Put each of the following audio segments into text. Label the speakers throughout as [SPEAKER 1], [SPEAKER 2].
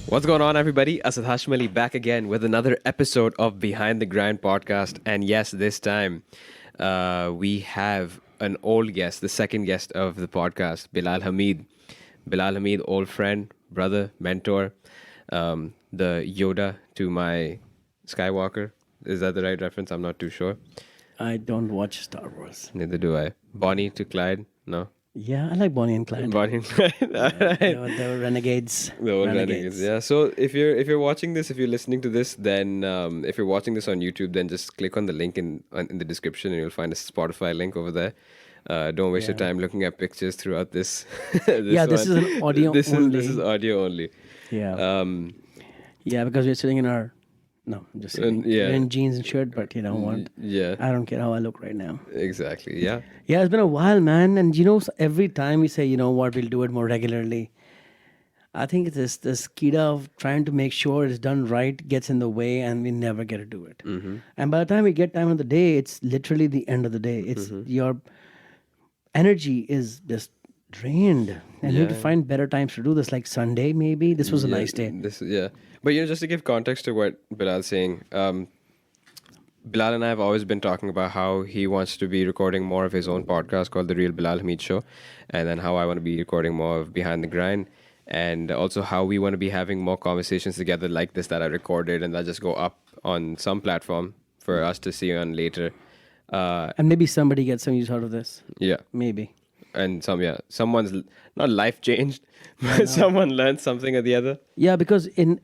[SPEAKER 1] What's going on, everybody? Asad Hashamali back again with another episode of Behind the Grind podcast. And yes, this time we have an old guest, the second guest of the podcast, Bilal Hameed. Bilal Hameed, old friend, brother, mentor, the Yoda to my Skywalker. Is that the right reference? I'm not too sure.
[SPEAKER 2] I don't watch Star Wars.
[SPEAKER 1] Neither do I. Bonnie to Clyde? No.
[SPEAKER 2] Yeah, I like Bonnie and Clyde.
[SPEAKER 1] Bonnie and Clyde. All right.
[SPEAKER 2] They were renegades.
[SPEAKER 1] The old renegades. Yeah. So if you're watching this, if you're listening to this, then if you're watching this on YouTube, then just click on the link in the description, and you'll find a Spotify link over there. Don't waste your time looking at pictures throughout this.
[SPEAKER 2] This is an audio only.
[SPEAKER 1] This is audio only.
[SPEAKER 2] Yeah. Yeah, because we're sitting in our. No, I'm just kidding. We're in jeans and shirt, but you know what?
[SPEAKER 1] Yeah.
[SPEAKER 2] I don't care how I look right now.
[SPEAKER 1] Exactly. Yeah.
[SPEAKER 2] Yeah, it's been a while, man. And every time we say, you know what, we'll do it more regularly. I think this key of trying to make sure it's done right gets in the way, and we never get to do it. Mm-hmm. And by the time we get time of the day, it's literally the end of the day. It's your energy is just drained, and you need to find better times to do this, like Sunday maybe. This was a nice day.
[SPEAKER 1] But just to give context to what Bilal's saying, Bilal and I have always been talking about how he wants to be recording more of his own podcast called The Real Bilal Hameed Show, and then how I want to be recording more of Behind the Grind, and also how we want to be having more conversations together like this that I recorded and that just go up on some platform for us to see on later.
[SPEAKER 2] And maybe somebody gets some use out of this.
[SPEAKER 1] Yeah.
[SPEAKER 2] Maybe.
[SPEAKER 1] And someone's not life changed, but someone learned something or the other.
[SPEAKER 2] Yeah, because in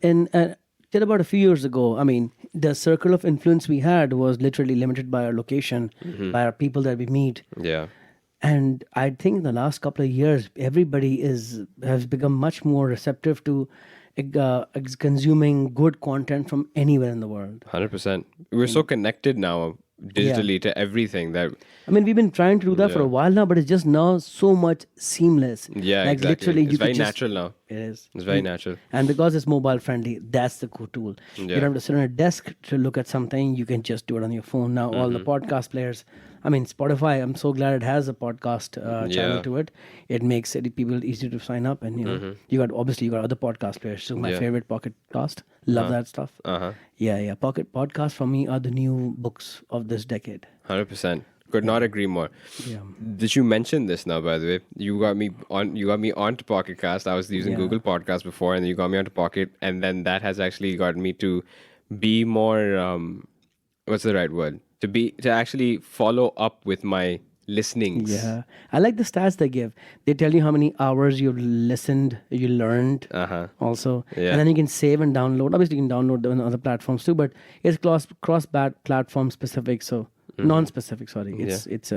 [SPEAKER 2] till about a few years ago, I mean, the circle of influence we had was literally limited by our location, by our people that we meet.
[SPEAKER 1] Yeah.
[SPEAKER 2] And I think in the last couple of years, everybody has become much more receptive to consuming good content from anywhere in the world.
[SPEAKER 1] 100%. We're so connected now digitally to everything that...
[SPEAKER 2] I mean, we've been trying to do that for a while now, but it's just now so much seamless.
[SPEAKER 1] Yeah,
[SPEAKER 2] like
[SPEAKER 1] exactly.
[SPEAKER 2] Literally,
[SPEAKER 1] it's very natural now.
[SPEAKER 2] It is.
[SPEAKER 1] It's very natural.
[SPEAKER 2] And because it's mobile friendly, that's the cool tool. You don't have to sit on a desk to look at something. You can just do it on your phone. Now, all the podcast players, I mean, Spotify, I'm so glad it has a podcast channel to it. It makes people easy to sign up. And, you got other podcast players. So my favorite Pocket Cast. Love that stuff. Yeah. Pocket Podcasts for me are the new books of this decade.
[SPEAKER 1] 100%. Could not agree more.
[SPEAKER 2] Yeah.
[SPEAKER 1] Did you mention this now, by the way? You got me onto Pocket Cast. I was using Google Podcast before, and you got me onto Pocket, and then that has actually gotten me to be more what's the right word? To actually follow up with my listenings.
[SPEAKER 2] Yeah. I like the stats they give. They tell you how many hours you've listened, you learned also.
[SPEAKER 1] Yeah.
[SPEAKER 2] And then you can save and download. Obviously, you can download on other platforms too, but it's cross-platform specific, so non-specific, sorry. It's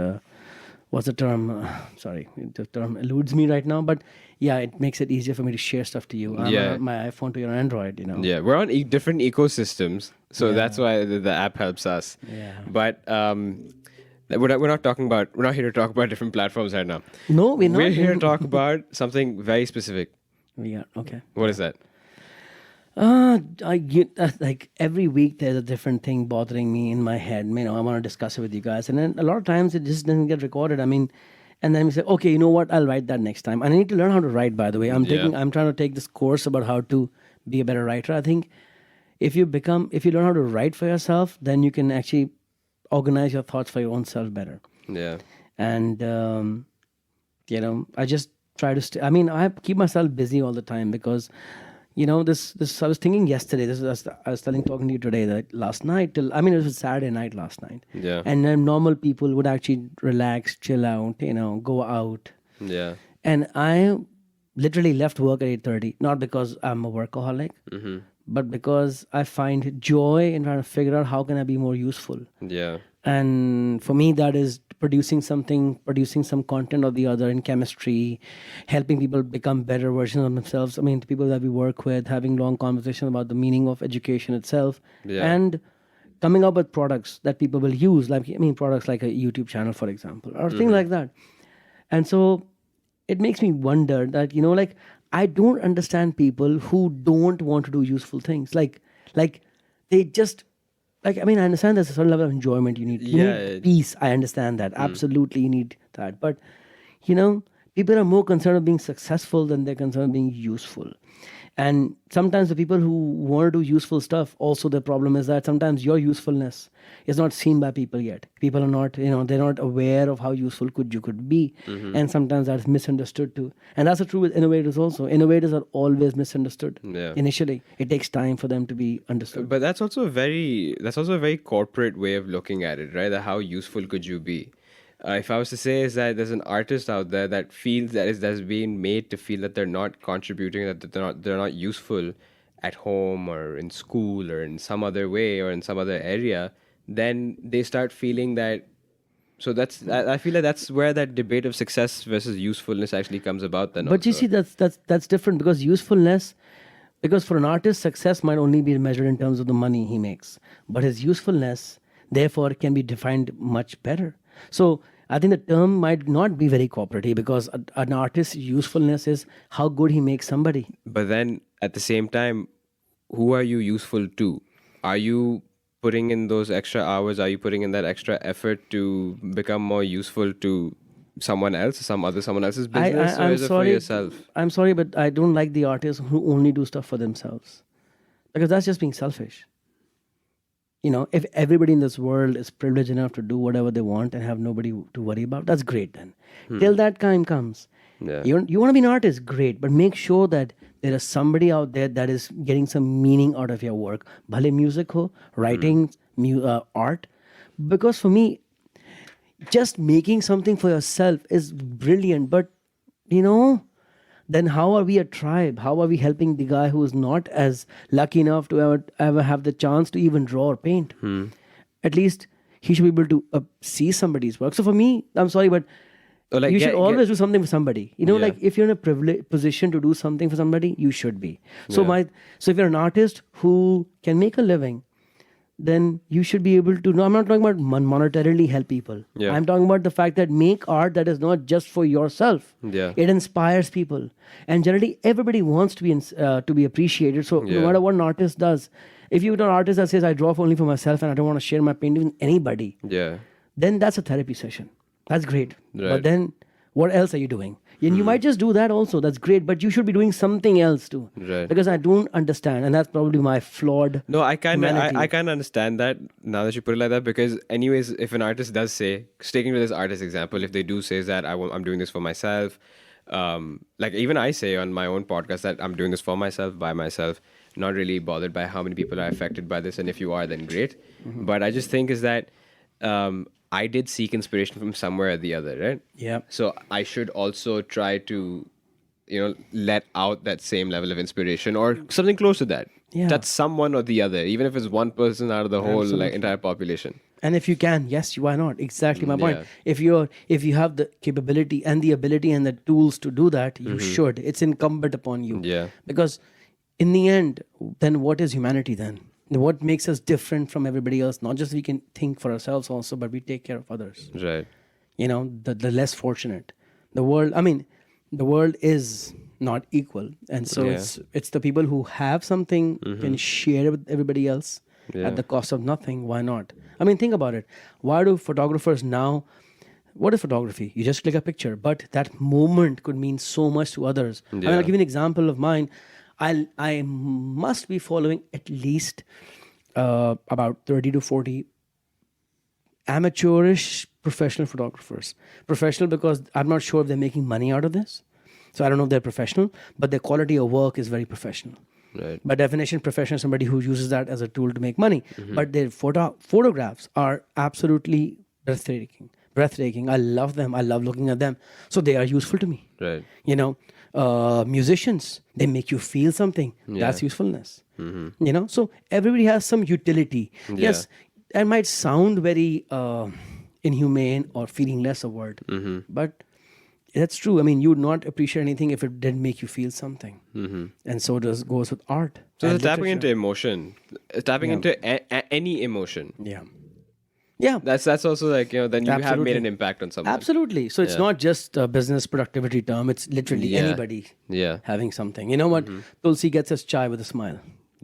[SPEAKER 2] what's the term? Sorry, the term eludes me right now, but yeah, it makes it easier for me to share stuff to you. My iPhone to your Android,
[SPEAKER 1] Yeah, we're on different ecosystems, so that's why the app helps us.
[SPEAKER 2] Yeah.
[SPEAKER 1] But we're not here to talk about different platforms right now.
[SPEAKER 2] No, we're not.
[SPEAKER 1] We're here to talk about something very specific.
[SPEAKER 2] Yeah, okay.
[SPEAKER 1] What is that?
[SPEAKER 2] I get like every week there's a different thing bothering me in my head. I want to discuss it with you guys, and then a lot of times it just doesn't get recorded. I mean, and then we say, okay, you know what? I'll write that next time. And I need to learn how to write. By the way, I'm trying to take this course about how to be a better writer. I think if you learn how to write for yourself, then you can actually organize your thoughts for your own self better.
[SPEAKER 1] Yeah.
[SPEAKER 2] And I just try to I keep myself busy all the time because. This I was thinking yesterday. I was talking to you today that last night it was Saturday night last night.
[SPEAKER 1] Yeah.
[SPEAKER 2] And then normal people would actually relax, chill out, go out.
[SPEAKER 1] Yeah.
[SPEAKER 2] And I literally left work at 8:30, not because I'm a workaholic, but because I find joy in trying to figure out how can I be more useful.
[SPEAKER 1] Yeah.
[SPEAKER 2] And for me, that is producing some content or the other in chemistry, helping people become better versions of themselves. I mean, the people that we work with, having long conversations about the meaning of education itself, and coming up with products that people will use, products like a YouTube channel, for example, or things like that. And so it makes me wonder that, I don't understand people who don't want to do useful things. Like they just... I understand there's a certain level of enjoyment you need. You need peace. I understand that. Absolutely, you need that. But, people are more concerned with being successful than they're concerned with being useful. And sometimes the people who want to do useful stuff, also the problem is that sometimes your usefulness is not seen by people yet. People are not, they're not aware of how useful you could be. And sometimes that's misunderstood too. And that's the truth with innovators also. Innovators are always misunderstood.
[SPEAKER 1] Yeah.
[SPEAKER 2] Initially, it takes time for them to be understood.
[SPEAKER 1] But that's also a very corporate way of looking at it, right? That how useful could you be? If I was to say is that there's an artist out there that feels that's being made to feel that they're not contributing, that they're not useful at home or in school or in some other way or in some other area, then they start feeling that. So I feel like that's where that debate of success versus usefulness actually comes about. Then,
[SPEAKER 2] But you see, that's different, because usefulness, because for an artist, success might only be measured in terms of the money he makes, but his usefulness, therefore, can be defined much better. So I think the term might not be very cooperative, because an artist's usefulness is how good he makes somebody.
[SPEAKER 1] But then at the same time, who are you useful to? Are you putting in those extra hours? Are you putting in that extra effort to become more useful to someone else, someone else's business, or is it for yourself?
[SPEAKER 2] I'm sorry, but I don't like the artists who only do stuff for themselves, because that's just being selfish. If everybody in this world is privileged enough to do whatever they want and have nobody to worry about, that's great then. Till that time comes,
[SPEAKER 1] Yeah.
[SPEAKER 2] you want to be an artist, great, but make sure that there is somebody out there that is getting some meaning out of your work. Bhale music ho, writing, art. Because for me, just making something for yourself is brilliant, but then how are we a tribe? How are we helping the guy who is not as lucky enough to ever have the chance to even draw or paint? At least he should be able to see somebody's work. So for me, I'm sorry, but
[SPEAKER 1] Or like
[SPEAKER 2] you should always do something for somebody. Like if you're in a privileged position to do something for somebody, you should be. So so if you're an artist who can make a living, then you should be able to. No, I'm not talking about monetarily help people.
[SPEAKER 1] Yeah.
[SPEAKER 2] I'm talking about the fact that make art that is not just for yourself.
[SPEAKER 1] Yeah.
[SPEAKER 2] It inspires people, and generally everybody wants to be appreciated. So no matter what an artist does, if you're an artist that says I draw only for myself and I don't want to share my painting with anybody,
[SPEAKER 1] Yeah.
[SPEAKER 2] then that's a therapy session. That's great.
[SPEAKER 1] Right.
[SPEAKER 2] But then what else are you doing? And you might just do that also. That's great. But you should be doing something else too.
[SPEAKER 1] Right.
[SPEAKER 2] Because I don't understand. And that's probably my flawed
[SPEAKER 1] No, I kind
[SPEAKER 2] humanity.
[SPEAKER 1] of understand that now that you put it like that, because anyways, if an artist does say, sticking to this artist example, if they do say that I'm doing this for myself, like even I say on my own podcast that I'm doing this for myself, by myself, not really bothered by how many people are affected by this, and if you are, then great. But I just think is that I did seek inspiration from somewhere or the other, right?
[SPEAKER 2] Yeah.
[SPEAKER 1] So I should also try to, let out that same level of inspiration or something close to that.
[SPEAKER 2] Yeah.
[SPEAKER 1] That's someone or the other, even if it's one person out of the whole entire population.
[SPEAKER 2] And if you can, yes, why not? Exactly my point.
[SPEAKER 1] Yeah.
[SPEAKER 2] If you have the capability and the ability and the tools to do that, you should. It's incumbent upon you.
[SPEAKER 1] Yeah.
[SPEAKER 2] Because in the end, then what is humanity then? What makes us different from everybody else? Not just we can think for ourselves also, but we take care of others.
[SPEAKER 1] Right.
[SPEAKER 2] The less fortunate. The world is not equal. And so it's the people who have something can share it with everybody else at the cost of nothing. Why not? I mean, think about it. Why do photographers now, what is photography? You just click a picture, but that moment could mean so much to others. I mean, I'll give you an example of mine. I must be following at least about 30 to 40 amateurish professional photographers. Professional because I'm not sure if they're making money out of this. So I don't know if they're professional, but their quality of work is very professional.
[SPEAKER 1] Right.
[SPEAKER 2] By definition, professional is somebody who uses that as a tool to make money. But their photographs are absolutely breathtaking. I love them. I love looking at them. So they are useful to me.
[SPEAKER 1] Right.
[SPEAKER 2] Musicians, they make you feel something. That's usefulness. So everybody has some utility. Yes, it might sound very inhumane or feeling less a word, but that's true. I mean, you would not appreciate anything if it didn't make you feel something. And so goes with art.
[SPEAKER 1] So
[SPEAKER 2] and
[SPEAKER 1] it's tapping
[SPEAKER 2] literature.
[SPEAKER 1] into emotion, tapping into any emotion.
[SPEAKER 2] Yeah.
[SPEAKER 1] That's also like, then you have made
[SPEAKER 2] Absolutely.
[SPEAKER 1] an impact on someone.
[SPEAKER 2] Absolutely. So it's not just a business productivity term. It's literally anybody having something. You know what? Tulsi gets us chai with a smile.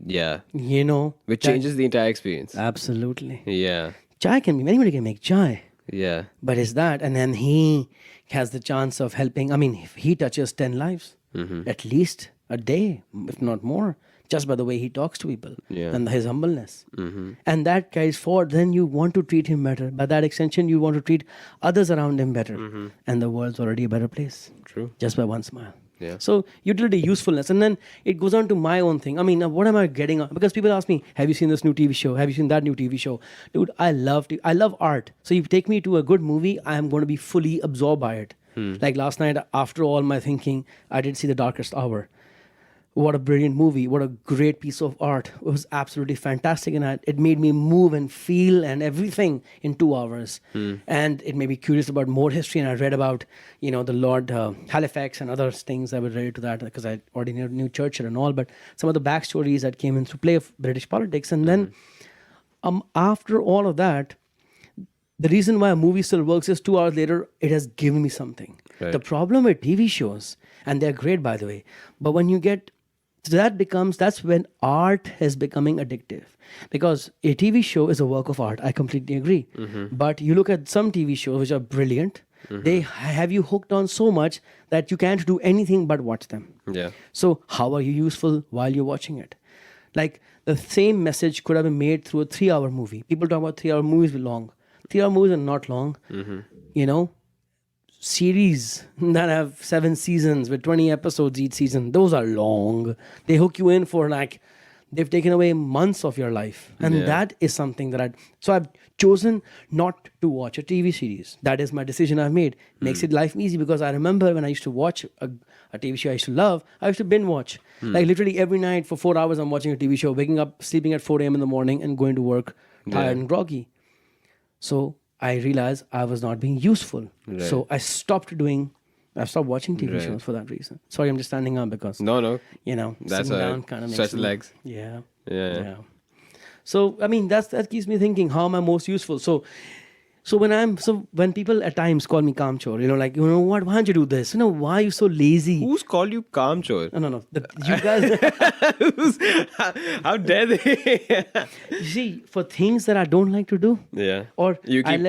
[SPEAKER 1] Yeah.
[SPEAKER 2] that-
[SPEAKER 1] Which changes the entire experience.
[SPEAKER 2] Absolutely.
[SPEAKER 1] Yeah.
[SPEAKER 2] Chai anybody can make chai.
[SPEAKER 1] Yeah.
[SPEAKER 2] But is that, and then he has the chance of helping. I mean, if he touches 10 lives, at least a day, if not more, just by the way he talks to people
[SPEAKER 1] Yeah.
[SPEAKER 2] and his humbleness. And that carries forward. Then you want to treat him better. By that extension, you want to treat others around him better. And the world's already a better place.
[SPEAKER 1] True.
[SPEAKER 2] Just by one smile.
[SPEAKER 1] Yeah.
[SPEAKER 2] So utility, usefulness. And then it goes on to my own thing. I mean, what am I getting on? Because people ask me, have you seen this new TV show? Have you seen that new TV show? Dude, I love art. So you take me to a good movie, I am going to be fully absorbed by it. Like last night, after all my thinking, I did see The Darkest Hour. What a brilliant movie. What a great piece of art. It was absolutely fantastic. And it made me move and feel and everything in 2 hours. And it made me curious about more history. And I read about, the Lord Halifax and other things. I was related to that because I already knew Churchill and all. But some of the backstories that came into play of British politics. And then after all of that, the reason why a movie still works is 2 hours later, it has given me something.
[SPEAKER 1] Right.
[SPEAKER 2] The problem with TV shows, and they're great, by the way, but when you get... So that's when art is becoming addictive, because a TV show is a work of art. I completely agree. But you look at some TV shows which are brilliant. They have you hooked on so much that you can't do anything but watch them.
[SPEAKER 1] Yeah.
[SPEAKER 2] So how are you useful while you're watching it? Like the same message could have been made through a 3-hour movie. People talk about 3-hour movies are long. 3-hour movies are not long. Series that have 7 seasons with 20 episodes each season, those are long. They hook you in for they've taken away months of your life. And that is something that so I've chosen not to watch a TV series. That is my decision I've made. Makes it life easy, because I remember when I used to watch a TV show I used to love, I used to binge watch. Like literally every night for 4 hours I'm watching a TV show, waking up, sleeping at 4 a.m. in the morning and going to work tired and groggy. So I realized I was not being useful.
[SPEAKER 1] Right.
[SPEAKER 2] So I stopped watching TV shows for that reason. Sorry, I'm just standing up because,
[SPEAKER 1] No.
[SPEAKER 2] sitting
[SPEAKER 1] That's
[SPEAKER 2] down kind of makes
[SPEAKER 1] stretch the
[SPEAKER 2] me...
[SPEAKER 1] legs.
[SPEAKER 2] Yeah. So, I mean, that keeps me thinking, how am I most useful? So when people at times call me kamchor, what, why don't you do this? Why are you so lazy?
[SPEAKER 1] Who's called you kamchor?
[SPEAKER 2] No. You guys...
[SPEAKER 1] How dare they?
[SPEAKER 2] You see, for things that I don't like to do,
[SPEAKER 1] Yeah.
[SPEAKER 2] or
[SPEAKER 1] You keep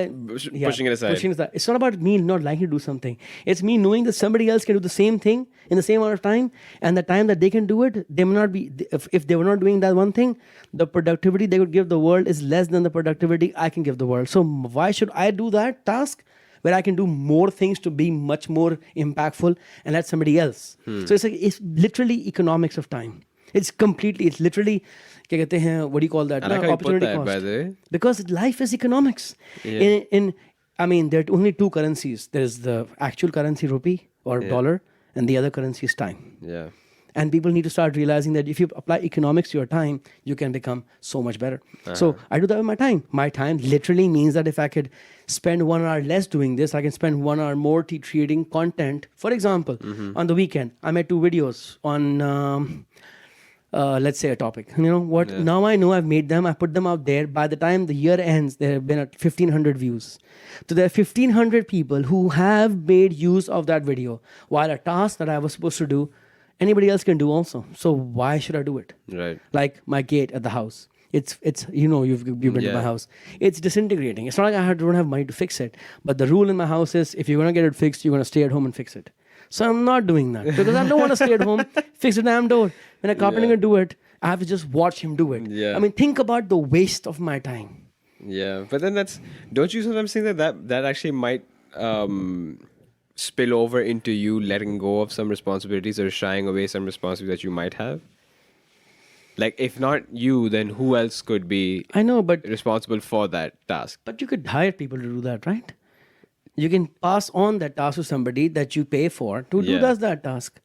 [SPEAKER 1] pushing it aside.
[SPEAKER 2] It's not about me not liking to do something. It's me knowing that somebody else can do the same thing in the same amount of time, and the time that they can do it, they may not be. If they were not doing that one thing, the productivity they would give the world is less than the productivity I can give the world. So why should I do that task where I can do more things to be much more impactful and let somebody else? So it's literally economics of time. It's literally, what do you call that?
[SPEAKER 1] I like how you put
[SPEAKER 2] Opportunity
[SPEAKER 1] that,
[SPEAKER 2] cost.
[SPEAKER 1] by the way.
[SPEAKER 2] Because life is economics.
[SPEAKER 1] Yeah.
[SPEAKER 2] There are only 2 currencies. There's the actual currency, rupee or dollar, and the other currency is time.
[SPEAKER 1] Yeah.
[SPEAKER 2] And people need to start realizing that if you apply economics to your time, you can become so much better. So I do that with my time. My time literally means that if I could spend 1 hour less doing this, I can spend 1 hour more creating content. For example, on the weekend, I made 2 videos on... let's say a topic. Now I know I've made them, I put them out there. By the time the year ends, there have been at 1,500 views. So there are 1,500 people who have made use of that video, while a task that I was supposed to do, anybody else can do also. So why should I do it?
[SPEAKER 1] Right.
[SPEAKER 2] Like my gate at the house. It's you've been to my house. It's disintegrating. It's not like I don't have money to fix it. But the rule in my house is, if you're going to get it fixed, you're going to stay at home and fix it. So I'm not doing that, because I don't want to stay at home, fix the damn door. When a carpenter can do it, I have to just watch him do it.
[SPEAKER 1] Yeah.
[SPEAKER 2] I mean, think about the waste of my time.
[SPEAKER 1] Yeah, but then don't you sometimes think that actually might spill over into you letting go of some responsibilities or shying away some responsibilities that you might have? Like, if not you, then who else could be
[SPEAKER 2] I know, but
[SPEAKER 1] responsible for that task?
[SPEAKER 2] But you could hire people to do that, right? You can pass on that task to somebody that you pay for to do that task.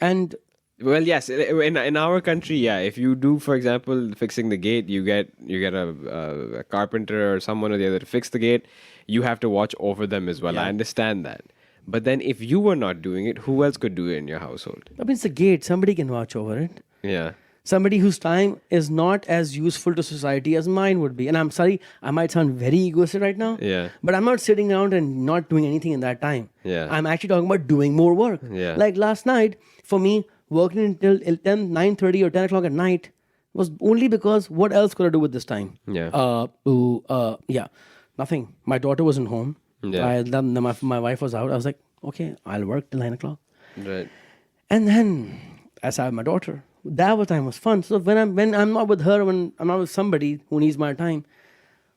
[SPEAKER 2] And
[SPEAKER 1] well, yes, in our country, yeah. If you do, for example, fixing the gate, you get a carpenter or someone or the other to fix the gate. You have to watch over them as well. I understand that. But then if you were not doing it, who else could do it in your household?
[SPEAKER 2] I mean, it's a gate. Somebody can watch over it.
[SPEAKER 1] Yeah.
[SPEAKER 2] Somebody whose time is not as useful to society as mine would be. And I'm sorry, I might sound very egoistic right now.
[SPEAKER 1] Yeah.
[SPEAKER 2] But I'm not sitting around and not doing anything in that time.
[SPEAKER 1] Yeah.
[SPEAKER 2] I'm actually talking about doing more work.
[SPEAKER 1] Yeah.
[SPEAKER 2] Like last night, for me, working until 9:30 or 10 o'clock at night was only because what else could I do with this time?
[SPEAKER 1] Yeah.
[SPEAKER 2] Nothing. My daughter wasn't home.
[SPEAKER 1] Yeah.
[SPEAKER 2] My wife was out. I was like, okay, I'll work till 9 o'clock.
[SPEAKER 1] Right.
[SPEAKER 2] And then as I have my daughter. That time was fun. So when I'm not with her, when I'm not with somebody who needs my time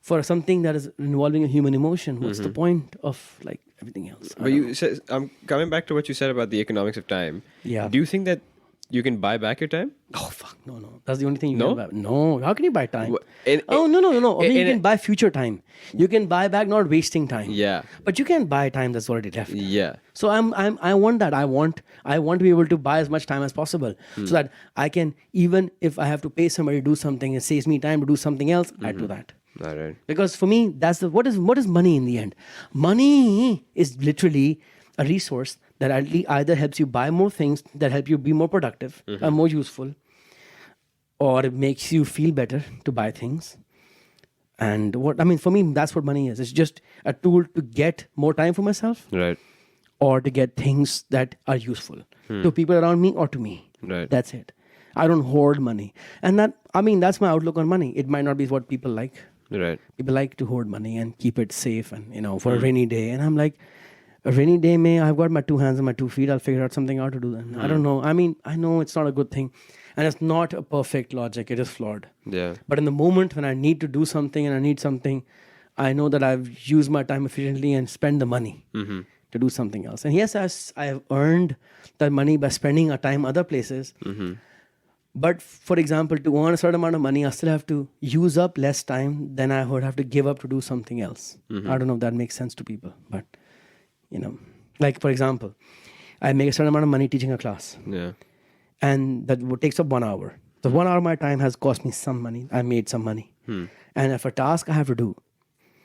[SPEAKER 2] for something that is involving a human emotion, what's the point of like everything else?
[SPEAKER 1] But you said, I'm coming back to what you said about the economics of time.
[SPEAKER 2] Yeah.
[SPEAKER 1] Do you think that you can buy back your time?
[SPEAKER 2] Oh fuck, no. That's the only thing you
[SPEAKER 1] No?
[SPEAKER 2] can buy. No, how can you buy time?
[SPEAKER 1] In-
[SPEAKER 2] No. I mean, you
[SPEAKER 1] in-
[SPEAKER 2] can buy future time. You can buy back not wasting time.
[SPEAKER 1] Yeah.
[SPEAKER 2] But you can buy time that's already left.
[SPEAKER 1] Yeah.
[SPEAKER 2] So I want that. I want to be able to buy as much time as possible, so that I can, even if I have to pay somebody to do something, it saves me time to do something else. I do that.
[SPEAKER 1] All right.
[SPEAKER 2] Because for me, that's what is money in the end? Money is literally a resource that either helps you buy more things that help you be more productive and more useful, or it makes you feel better to buy things. And for me, that's what money is. It's just a tool to get more time for myself,
[SPEAKER 1] Right.
[SPEAKER 2] or to get things that are useful to people around me or to me.
[SPEAKER 1] Right.
[SPEAKER 2] That's it. I don't hoard money. And that's my outlook on money. It might not be what people like.
[SPEAKER 1] Right.
[SPEAKER 2] People like to hoard money and keep it safe and, for a rainy day. And I'm like, a rainy day, I've got my 2 hands and my 2 feet. I'll figure out something out to do then. I don't know. I know it's not a good thing. And it's not a perfect logic. It is flawed.
[SPEAKER 1] Yeah.
[SPEAKER 2] But in the moment when I need to do something and I need something, I know that I've used my time efficiently and spend the money to do something else. And yes, I have earned that money by spending our time other places. But for example, to earn a certain amount of money, I still have to use up less time than I would have to give up to do something else. I don't know if that makes sense to people, but like for example, I make a certain amount of money teaching a class.
[SPEAKER 1] Yeah.
[SPEAKER 2] And that takes up 1 hour. So 1 hour of my time has cost me some money. I made some money. And if a task I have to do,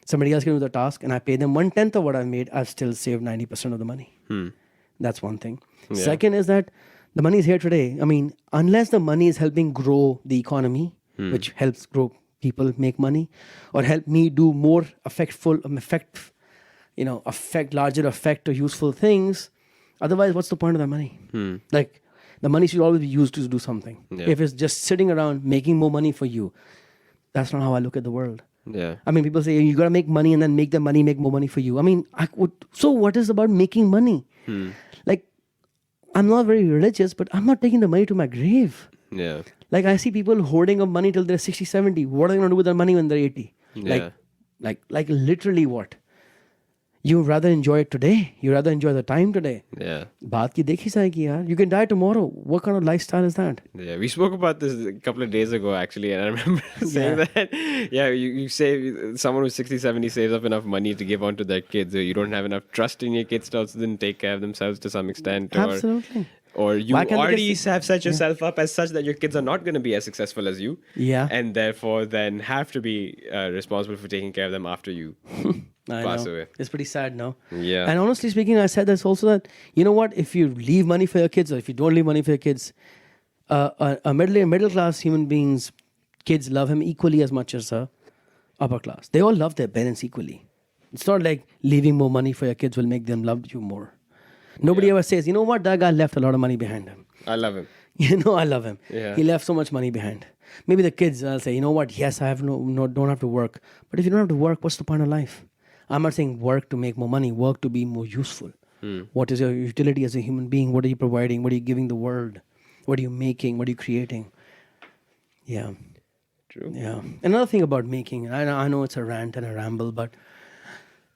[SPEAKER 2] somebody else can do the task and I pay them 1/10 of what I made, I've still saved 90% of the money. That's one thing.
[SPEAKER 1] Yeah.
[SPEAKER 2] Second is that the money is here today. Unless the money is helping grow the economy, which helps grow people make money, or help me do more larger effect or useful things. Otherwise, what's the point of the money? Like, the money should always be used to do something.
[SPEAKER 1] Yeah.
[SPEAKER 2] If it's just sitting around making more money for you, that's not how I look at the world.
[SPEAKER 1] Yeah.
[SPEAKER 2] People say you got to make money and then make the money make more money for you. So what is about making money? Like, I'm not very religious, but I'm not taking the money to my grave.
[SPEAKER 1] Yeah.
[SPEAKER 2] Like, I see people hoarding up money till they're 60, 70. What are they going to do with their money when they're 80?
[SPEAKER 1] Yeah.
[SPEAKER 2] Like literally what? You rather enjoy it today. You rather enjoy the time today.
[SPEAKER 1] Yeah.
[SPEAKER 2] Baat ki dekhi jayegi yaar. You can die tomorrow. What kind of lifestyle is that?
[SPEAKER 1] Yeah, we spoke about this a couple of days ago, actually, and I remember saying that, you save, someone who's 60, 70 saves up enough money to give on to their kids, or you don't have enough trust in your kids to also then take care of themselves to some extent.
[SPEAKER 2] Absolutely.
[SPEAKER 1] Or you
[SPEAKER 2] Why can't the
[SPEAKER 1] already
[SPEAKER 2] kids-
[SPEAKER 1] have set yourself up as such that your kids are not going to be as successful as you.
[SPEAKER 2] Yeah.
[SPEAKER 1] And therefore then have to be responsible for taking care of them after you
[SPEAKER 2] I
[SPEAKER 1] pass
[SPEAKER 2] know.
[SPEAKER 1] away.
[SPEAKER 2] It's pretty sad, no?
[SPEAKER 1] Yeah.
[SPEAKER 2] And honestly speaking, I said this also that, you know what? If you leave money for your kids, or if you don't leave money for your kids, a middle class human beings, kids love him equally as much as a upper class. They all love their parents equally. It's not like leaving more money for your kids will make them love you more. Nobody ever says, you know what? That guy left a lot of money behind him.
[SPEAKER 1] I love him.
[SPEAKER 2] I love him.
[SPEAKER 1] Yeah.
[SPEAKER 2] He left so much money behind. Maybe the kids, I'll say, you know what? Yes, I have don't have to work. But if you don't have to work, what's the point of life? I'm not saying work to make more money, work to be more useful. What is your utility as a human being? What are you providing? What are you giving the world? What are you making? What are you creating? Yeah.
[SPEAKER 1] True.
[SPEAKER 2] Yeah. Another thing about making, I know it's a rant and a ramble, but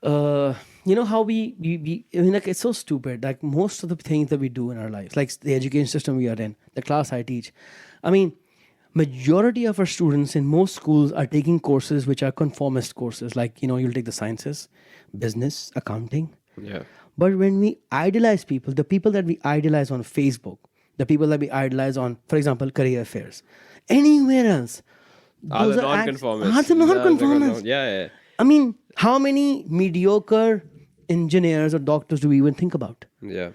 [SPEAKER 2] you know how it's so stupid. Like most of the things that we do in our lives, like the education system we are in, the class I teach. Majority of our students in most schools are taking courses which are conformist courses. Like, you'll take the sciences, business, accounting.
[SPEAKER 1] Yeah.
[SPEAKER 2] But when we idolize people, the people that we idolize on Facebook, the people that we idolize on, for example, career affairs, anywhere else,
[SPEAKER 1] Are
[SPEAKER 2] those
[SPEAKER 1] the
[SPEAKER 2] are
[SPEAKER 1] non-conformists.
[SPEAKER 2] Are the non-conformists.
[SPEAKER 1] Yeah.
[SPEAKER 2] How many mediocre engineers or doctors do we even think about?
[SPEAKER 1] Yeah.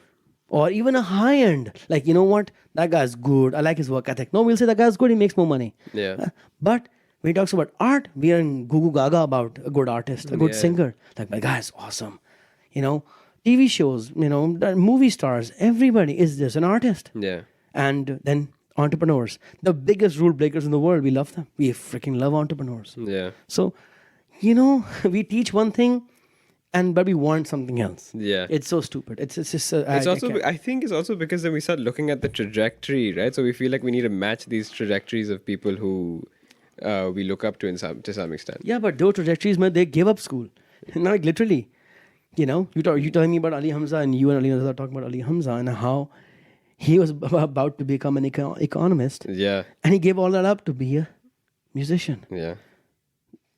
[SPEAKER 2] Or even a high end, like, you know what, that guy's good, I like his work ethic. No, we'll say that guy's good, he makes more money.
[SPEAKER 1] Yeah.
[SPEAKER 2] But when he talks about art, we are in goo gaga about a good artist, a good singer. Like, my guy's awesome. TV shows, movie stars, everybody is just an artist.
[SPEAKER 1] Yeah.
[SPEAKER 2] And then entrepreneurs, the biggest rule breakers in the world, we love them. We freaking love entrepreneurs.
[SPEAKER 1] Yeah.
[SPEAKER 2] So, we teach one thing but we want something else.
[SPEAKER 1] Yeah.
[SPEAKER 2] It's so stupid. It's just
[SPEAKER 1] It's also, I think it's also because then we start looking at the trajectory, right? So we feel like we need to match these trajectories of people who we look up to to some extent.
[SPEAKER 2] yeah, but those trajectories, man, they gave up school. Now, like literally, you know, you telling me about Ali Hamza, and you and Ali Hamza are talking about Ali Hamza and how he was about to become an economist,
[SPEAKER 1] Yeah.
[SPEAKER 2] and he gave all that up to be a musician.
[SPEAKER 1] Yeah.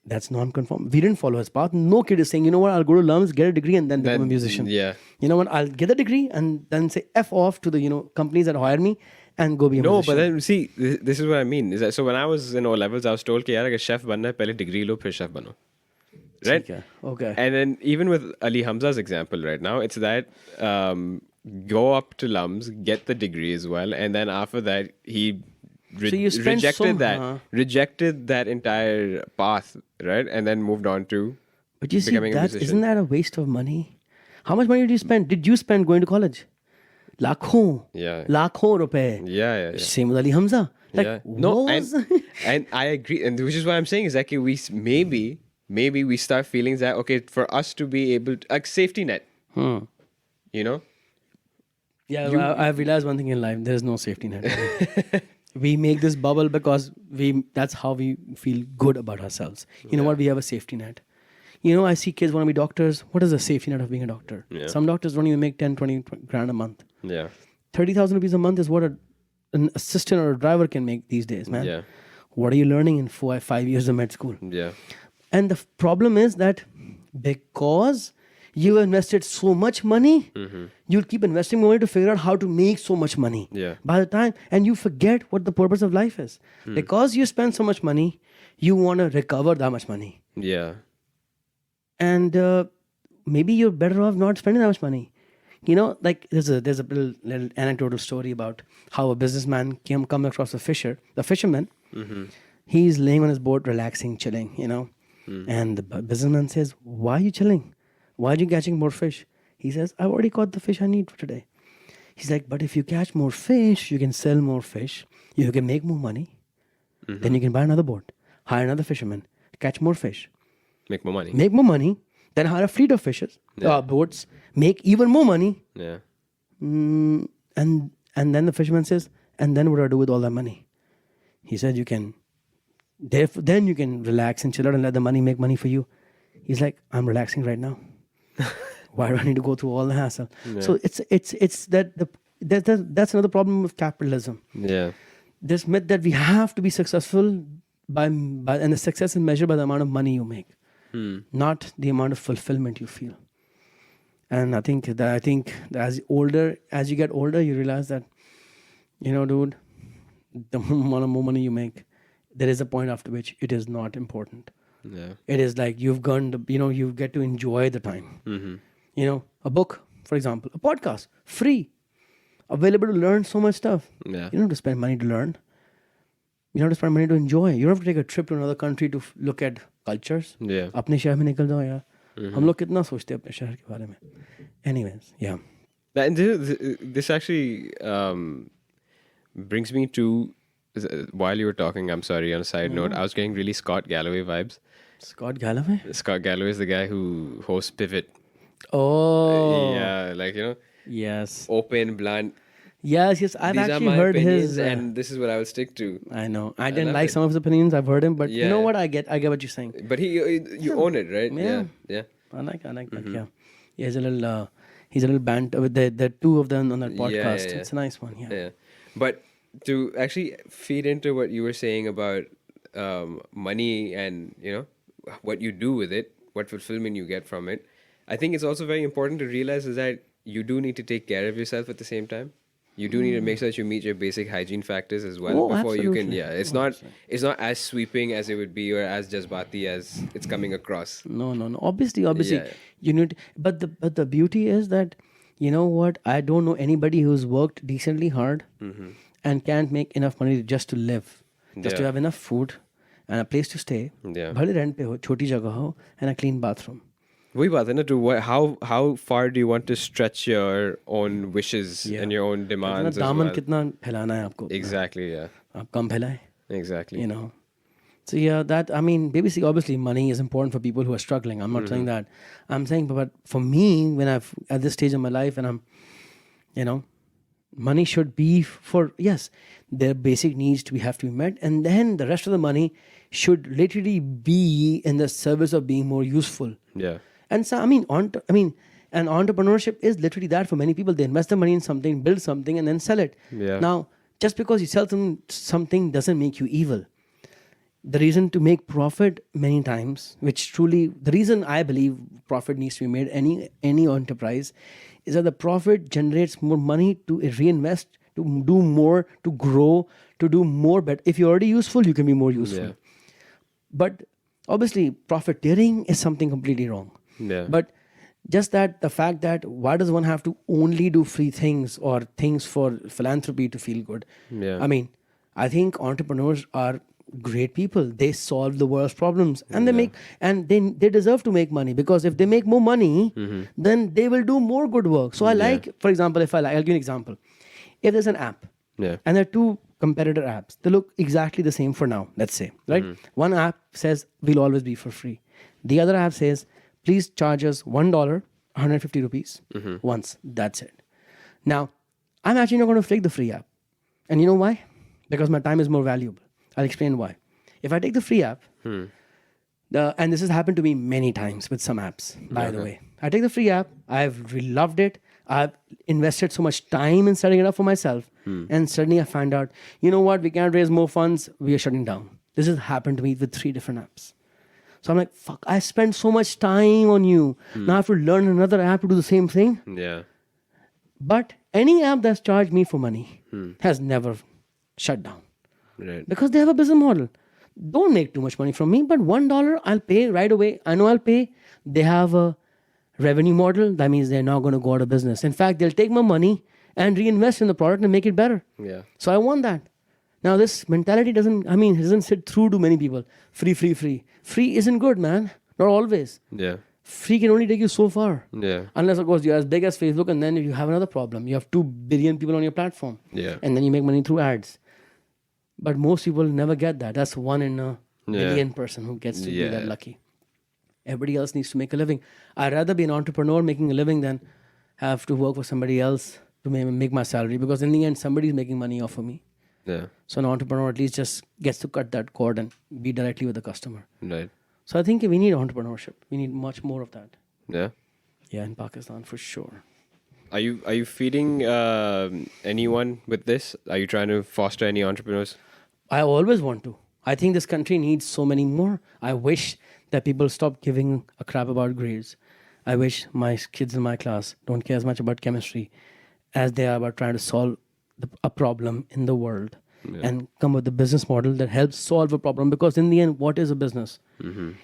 [SPEAKER 2] That's non-conform. We didn't follow his path. No kid is saying, you know what, I'll go to LUMS, get a degree, and then become a musician.
[SPEAKER 1] Yeah.
[SPEAKER 2] You know what, I'll get a degree and then say F off to the, you know, companies that hire me and go be a
[SPEAKER 1] No,
[SPEAKER 2] musician.
[SPEAKER 1] but then see, this is what I mean. Is that, so when I was in O levels, I was told कि यार अगर chef बनना है पहले degree लो फिर chef बनो. Right?
[SPEAKER 2] Okay.
[SPEAKER 1] And then even with Ali Hamza's example right now, it's that go up to LUMS, get the degree as well, and then after that he
[SPEAKER 2] So you spent
[SPEAKER 1] rejected that entire path, right? And then moved on to
[SPEAKER 2] But you see,
[SPEAKER 1] becoming a musician.
[SPEAKER 2] isn't that a waste of money? How much money did you spend? Did you spend going to college? Lakhon.
[SPEAKER 1] Yeah.
[SPEAKER 2] Lakhon rupees.
[SPEAKER 1] Yeah.
[SPEAKER 2] Same with Ali Hamza. Like,
[SPEAKER 1] Yeah.
[SPEAKER 2] what
[SPEAKER 1] No,
[SPEAKER 2] was-
[SPEAKER 1] and I agree, and which is what I'm saying is that maybe we start feeling that okay, for us to be able to like safety net, you know.
[SPEAKER 2] Yeah, I've realized one thing in life: there's no safety net. We make this bubble because that's how we feel good about ourselves. You know what? We have a safety net. You know, I see kids want to be doctors. What is the safety net of being a doctor?
[SPEAKER 1] Yeah.
[SPEAKER 2] Some doctors don't even make 10, 20 grand a month.
[SPEAKER 1] Yeah.
[SPEAKER 2] 30,000 rupees a month is what an assistant or a driver can make these days, man.
[SPEAKER 1] Yeah.
[SPEAKER 2] What are you learning in 5 years of med school?
[SPEAKER 1] Yeah.
[SPEAKER 2] And the problem is that because you invested so much money, you'll keep investing money to figure out how to make so much money.
[SPEAKER 1] Yeah.
[SPEAKER 2] By the time, and you forget what the purpose of life is. Because you spend so much money, you want to recover that much money.
[SPEAKER 1] Yeah.
[SPEAKER 2] And maybe you're better off not spending that much money. You know, like there's a little anecdotal story about how a businessman come across a fisherman. He's laying on his boat, relaxing, chilling, you know. And the businessman says, "Why are you chilling? Why are you catching more fish?" He says, "I've already caught the fish I need for today." He's like, "But if you catch more fish, you can sell more fish. You can make more money. Then you can buy another boat, hire another fisherman, catch more fish.
[SPEAKER 1] Make more money.
[SPEAKER 2] Make more money, then hire a fleet of boats, make even more money."
[SPEAKER 1] Yeah.
[SPEAKER 2] And then the fisherman says, "And then what do I do with all that money?" He said, then you can relax and chill out and let the money make money for you. He's like, "I'm relaxing right now. Why do I need to go through all the hassle?" So it's that's another problem with capitalism.
[SPEAKER 1] Yeah.
[SPEAKER 2] This myth that we have to be successful and the success is measured by the amount of money you make, not the amount of fulfillment you feel. And I think that as you get older, you realize that, you know, dude, the more money you make, there is a point after which it is not important.
[SPEAKER 1] Yeah.
[SPEAKER 2] It is like you get to enjoy the time. You know, a book, for example, a podcast, free, available to learn so much stuff.
[SPEAKER 1] Yeah.
[SPEAKER 2] You don't have to spend money to learn. You don't have to spend money to enjoy. You don't have to take a trip to another country to look at cultures.
[SPEAKER 1] Yeah.
[SPEAKER 2] अपने शहर में निकल जाओ यार. हम लोग कितना सोचते हैं अपने शहर के बारे में. Anyways, yeah.
[SPEAKER 1] And this actually brings me to, while you were talking, I'm sorry, on a side note, I was getting really Scott Galloway vibes.
[SPEAKER 2] Scott Galloway?
[SPEAKER 1] Scott Galloway is the guy who hosts Pivot.
[SPEAKER 2] Oh.
[SPEAKER 1] Yeah, like, you know,
[SPEAKER 2] Yes.
[SPEAKER 1] open, blunt.
[SPEAKER 2] Yes. I've
[SPEAKER 1] These are
[SPEAKER 2] actually
[SPEAKER 1] my
[SPEAKER 2] heard
[SPEAKER 1] opinions,
[SPEAKER 2] his.
[SPEAKER 1] and this is what I will stick to.
[SPEAKER 2] I know. I didn't
[SPEAKER 1] love
[SPEAKER 2] like
[SPEAKER 1] it.
[SPEAKER 2] some of his opinions. I've heard him, but you know
[SPEAKER 1] Yeah.
[SPEAKER 2] what? I get what you're saying.
[SPEAKER 1] But you own it, right?
[SPEAKER 2] Yeah.
[SPEAKER 1] Yeah.
[SPEAKER 2] I like that. Yeah. He's a little banter with the two of them on that podcast.
[SPEAKER 1] yeah.
[SPEAKER 2] It's a nice one. Yeah.
[SPEAKER 1] Yeah. But to actually feed into what you were saying about money and, you know, what you do with it, what fulfillment you get from it, I think it's also very important to realize is that you do need to take care of yourself at the same time. You do need to make sure that you meet your basic hygiene factors as well before you can.
[SPEAKER 2] absolutely.
[SPEAKER 1] Yeah, it's not as sweeping as it would be or as jazbati as it's coming across.
[SPEAKER 2] No. Obviously,
[SPEAKER 1] Yeah.
[SPEAKER 2] you need. But the beauty is that, you know what? I don't know anybody who's worked decently hard and can't make enough money just to live, just to
[SPEAKER 1] Yeah.
[SPEAKER 2] have enough food and a place to stay.
[SPEAKER 1] Yeah.
[SPEAKER 2] भले rent पे हो, छोटी जगह हो, and a clean bathroom.
[SPEAKER 1] वही बात है ना, to how far do you want to stretch your own wishes and your own demands as
[SPEAKER 2] दामन
[SPEAKER 1] well?
[SPEAKER 2] कितना फैलाना है आपको?
[SPEAKER 1] Exactly, yeah.
[SPEAKER 2] आप कम फैलाए.
[SPEAKER 1] Exactly.
[SPEAKER 2] You know, So yeah, basically, obviously, money is important for people who are struggling. I'm not saying that. I'm saying, but for me, when I've at this stage of my life, and I'm, you know, money should be for, yes, their basic needs to have to be met, and then the rest of the money should literally be in the service of being more useful.
[SPEAKER 1] Yeah.
[SPEAKER 2] And so, and entrepreneurship is literally that for many people. They invest the money in something, build something, and then sell it.
[SPEAKER 1] Yeah.
[SPEAKER 2] Now, just because you sell something doesn't make you evil. The reason to make profit many times, the reason I believe profit needs to be made any enterprise, is that the profit generates more money to reinvest, to do more, to grow, to do more better. If you're already useful, you can be more useful.
[SPEAKER 1] Yeah.
[SPEAKER 2] But obviously, profiteering is something completely wrong.
[SPEAKER 1] Yeah.
[SPEAKER 2] But just that the fact that why does one have to only do free things or things for philanthropy to feel good?
[SPEAKER 1] Yeah.
[SPEAKER 2] I think entrepreneurs are great people. They solve the world's problems, and they deserve to make money, because if they make more money, then they will do more good work. So for example, I'll give you an example. If there's an app, and there are two competitor apps, they look exactly the same for now, let's say, right? One app says we'll always be for free. The other app says, please charge us $1, 150 rupees once. That's it. Now, I'm actually not going to take the free app. And you know why? Because my time is more valuable. I'll explain why. If I take the free app, and this has happened to me many times with some apps, by the way. I take the free app, I've really loved it, I've invested so much time in setting it up for myself, and suddenly I find out, you know what, we can't raise more funds, we are shutting down. This has happened to me with 3 different apps. So I'm like, fuck, I spent so much time on you. Now I have to learn another app to do the same thing.
[SPEAKER 1] Yeah.
[SPEAKER 2] But any app that's charged me for money has never shut down.
[SPEAKER 1] Right.
[SPEAKER 2] Because they have a business model. Don't make too much money from me, but $1 I'll pay right away. I know I'll pay. They have a revenue model. That means they're not going to go out of business. In fact, they'll take my money and reinvest in the product and make it better.
[SPEAKER 1] Yeah.
[SPEAKER 2] So I want that. Now this mentality doesn't sit through to many people. Free. Free isn't good, man. Not always.
[SPEAKER 1] Yeah.
[SPEAKER 2] Free can only take you so far.
[SPEAKER 1] Yeah.
[SPEAKER 2] Unless, of course, you're as big as Facebook, and then if you have another problem, you have 2 billion people on your platform.
[SPEAKER 1] Yeah.
[SPEAKER 2] And then you make money through ads. But most people never get that. That's 1 in a million person who gets to be that lucky. Everybody else needs to make a living. I'd rather be an entrepreneur making a living than have to work for somebody else to make my salary, because in the end, somebody's making money off of me.
[SPEAKER 1] Yeah.
[SPEAKER 2] So an entrepreneur at least just gets to cut that cord and be directly with the customer.
[SPEAKER 1] Right.
[SPEAKER 2] So I think we need entrepreneurship. We need much more of that.
[SPEAKER 1] Yeah.
[SPEAKER 2] Yeah, in Pakistan for sure.
[SPEAKER 1] Are you feeding anyone with this? Are you trying to foster any entrepreneurs?
[SPEAKER 2] I always want to. I think this country needs so many more. I wish that people stop giving a crap about grades. I wish my kids in my class don't care as much about chemistry as they are about trying to solve a problem in the world and come with a business model that helps solve a problem. Because in the end, what is a business?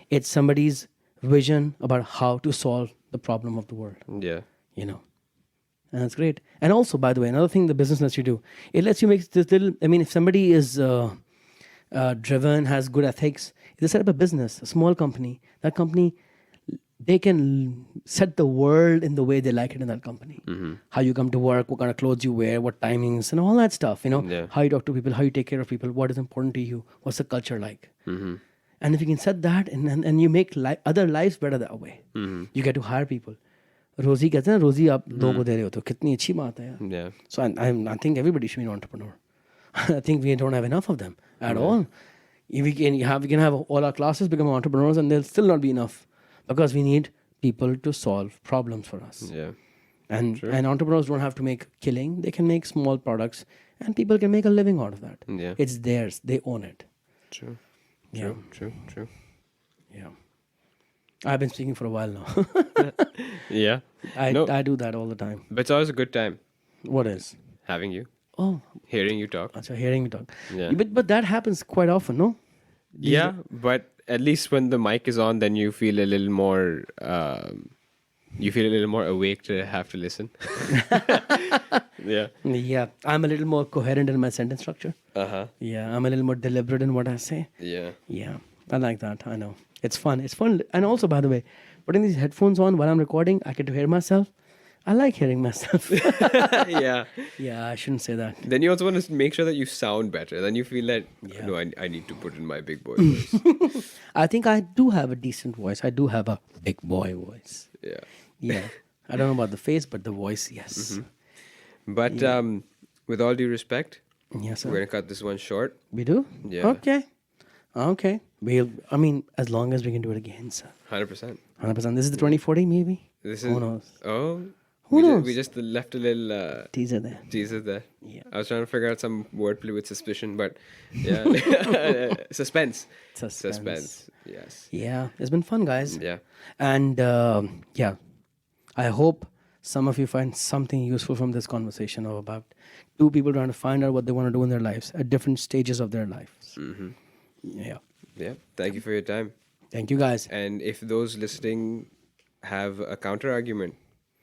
[SPEAKER 2] It's somebody's vision about how to solve the problem of the world.
[SPEAKER 1] Yeah.
[SPEAKER 2] And that's great. And also, by the way, another thing the business lets you do, it lets you make this little, if somebody is driven, has good ethics, if they set up a business, a small company, that company, they can set the world in the way they like it in that company. How you come to work, what kind of clothes you wear, what timings, and all that stuff, how you talk to people, how you take care of people, what is important to you, what's the culture like. And if you can set that and you make other lives better that way, you get to hire people. रोजी कहते हैं रोजी आप लोगों को दे रहे हो तो कितनी अच्छी बात है यार. So I think everybody should be an entrepreneur. I think we don't have enough of them at all. We can have all our classes become entrepreneurs, and they'll still not be enough, because we need people to solve problems for us.
[SPEAKER 1] Yeah.
[SPEAKER 2] And entrepreneurs don't have to make killing. They can make small products, and people can make a living out of that.
[SPEAKER 1] Yeah.
[SPEAKER 2] It's theirs. They own it.
[SPEAKER 1] True.
[SPEAKER 2] Yeah.
[SPEAKER 1] True.
[SPEAKER 2] Yeah. I've been speaking for a while now.
[SPEAKER 1] Yeah.
[SPEAKER 2] I do that all the time.
[SPEAKER 1] But it's always a good time
[SPEAKER 2] What is?
[SPEAKER 1] having you,
[SPEAKER 2] Oh,
[SPEAKER 1] hearing you talk.
[SPEAKER 2] Achha, hearing me talk.
[SPEAKER 1] Yeah.
[SPEAKER 2] But that happens quite often, no?
[SPEAKER 1] Yeah, but at least when the mic is on, then you feel a little more. You feel a little more awake to have to listen. Yeah.
[SPEAKER 2] Yeah. I'm a little more coherent in my sentence structure. Yeah. I'm a little more deliberate in what I say.
[SPEAKER 1] Yeah.
[SPEAKER 2] Yeah. I like that. I know. It's fun. And also, by the way, putting these headphones on while I'm recording, I get to hear myself. I like hearing myself.
[SPEAKER 1] Yeah.
[SPEAKER 2] Yeah, I shouldn't say that.
[SPEAKER 1] Then you also want to make sure that you sound better. Then you feel that,
[SPEAKER 2] Yeah.
[SPEAKER 1] no, I need to put in my big boy voice.
[SPEAKER 2] I think I do have a decent voice. I do have a big boy voice.
[SPEAKER 1] Yeah.
[SPEAKER 2] Yeah. I don't know about the face, but the voice, yes.
[SPEAKER 1] But with all due respect,
[SPEAKER 2] Yes,
[SPEAKER 1] we're
[SPEAKER 2] sir.
[SPEAKER 1] going to cut this one short.
[SPEAKER 2] We do?
[SPEAKER 1] Yeah.
[SPEAKER 2] Okay. Okay. As long as we can do it again, sir.
[SPEAKER 1] 100%.
[SPEAKER 2] 100%. This is the 2040, maybe?
[SPEAKER 1] This
[SPEAKER 2] Who
[SPEAKER 1] is.
[SPEAKER 2] knows?
[SPEAKER 1] Oh.
[SPEAKER 2] Who knows?
[SPEAKER 1] We just left a little
[SPEAKER 2] Teaser there.
[SPEAKER 1] teaser there.
[SPEAKER 2] Yeah.
[SPEAKER 1] I was trying to figure out some wordplay with suspicion, but yeah. Suspense.
[SPEAKER 2] Suspense.
[SPEAKER 1] Yes.
[SPEAKER 2] Yeah. It's been fun, guys.
[SPEAKER 1] Yeah.
[SPEAKER 2] And yeah, I hope some of you find something useful from this conversation of about two people trying to find out what they want to do in their lives at different stages of their lives. Yeah.
[SPEAKER 1] Yeah. Thank you for your time.
[SPEAKER 2] Thank you, guys.
[SPEAKER 1] And if those listening have a counter argument,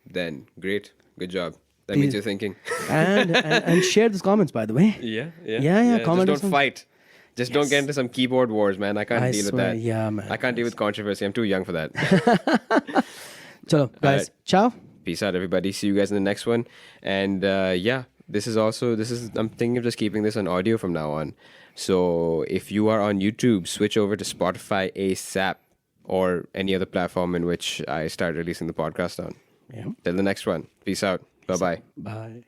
[SPEAKER 1] then great. Good job. That means
[SPEAKER 2] Please.
[SPEAKER 1] you're thinking.
[SPEAKER 2] And share these comments, by the way.
[SPEAKER 1] Yeah.
[SPEAKER 2] Yeah, comment
[SPEAKER 1] Just
[SPEAKER 2] on
[SPEAKER 1] don't fight. Just don't get into some keyboard wars, man. I can't
[SPEAKER 2] I
[SPEAKER 1] deal with
[SPEAKER 2] swear,
[SPEAKER 1] that.
[SPEAKER 2] yeah, man.
[SPEAKER 1] I can't deal with controversy. I'm too young for that.
[SPEAKER 2] Chalo, guys.
[SPEAKER 1] right.
[SPEAKER 2] Ciao.
[SPEAKER 1] Peace out, everybody. See you guys in the next one. And this is I'm thinking of just keeping this on audio from now on. So if you are on YouTube, switch over to Spotify ASAP or any other platform in which I start releasing the podcast on.
[SPEAKER 2] Yeah.
[SPEAKER 1] Till the next one. Peace out. Bye-bye.
[SPEAKER 2] Bye.